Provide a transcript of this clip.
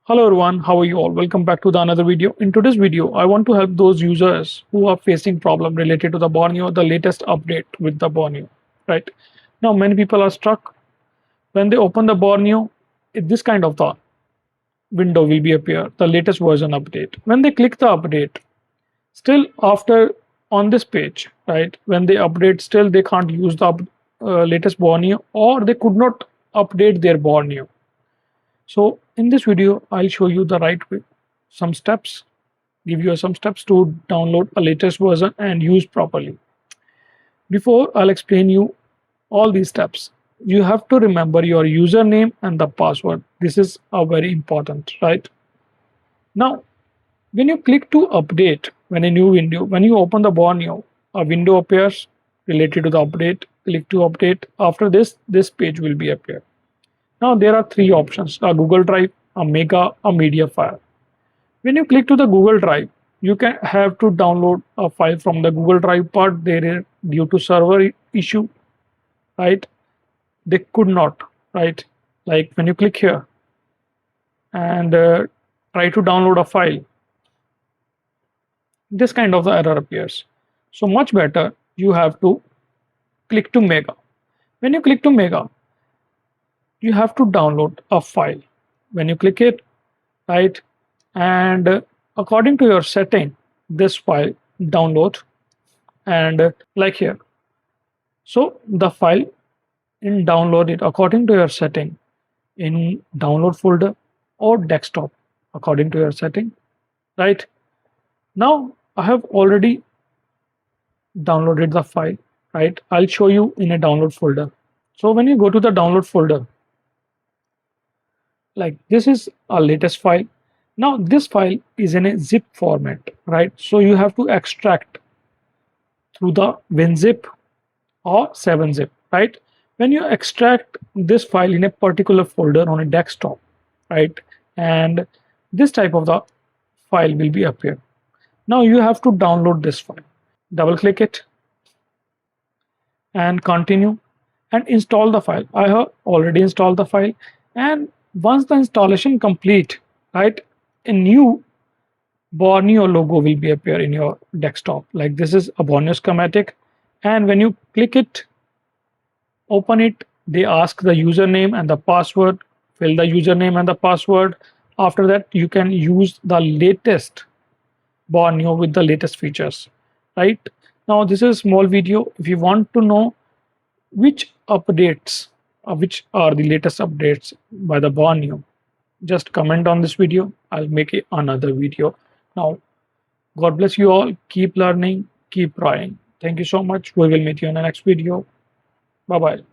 Hello everyone, how are you all? Welcome back to the another video. In today's video, I want to help those users who are facing problem related to the Borneo, the latest update with the Borneo, right? Now, many people are stuck when they open the Borneo. This kind of the window will be appear, the latest version update. When they click the update, still after on this page, right? When they update, still they can't use the latest Borneo or they could not update their Borneo. So in this video, I'll show you the right way, some steps, give you some steps to download a latest version and use properly. Before I'll explain you all these steps, you have to remember your username and the password. This is a very important, right? Now, when you click to update, when a new window, when you open the Borneo, a window appears related to the update. Click to update. After this page will be appear. Now there are three options: a Google Drive, a Mega, a media file. When you click to the Google Drive, you can have to download a file from the Google Drive, but there is due to server issue, right? They could not, right? Like when you click here and try to download a file, this kind of the error appears. So much better you have to click to Mega. When you click to Mega, you have to download a file. When you click it, right, and according to your setting, this file download and like here. So the file in download it according to your setting in download folder or desktop according to your setting, right? Now I have already downloaded the file, right? I'll show you in a download folder. So when you go to the download folder, like this is our latest file. Now this file is in a zip format, right? So you have to extract through the WinZip or 7-zip, right? When you extract this file in a particular folder on a desktop, right, and this type of the file will be appear. Now you have to download this file. Double click it and continue and install the file. I have already installed the file, and once the installation complete, right, a new Borneo logo will be appear in your desktop. Like this is a Borneo schematic, and when you click it, open it, they ask the username and the password. Fill the username and the password. After that, you can use the latest Borneo with the latest features, right? Now this is a small video. If you want to know which updates which are the latest updates by the Borneo, just comment on this video. I'll make another video. Now, God bless you all. Keep learning, keep trying. Thank you so much. We will meet you in the next video. Bye bye.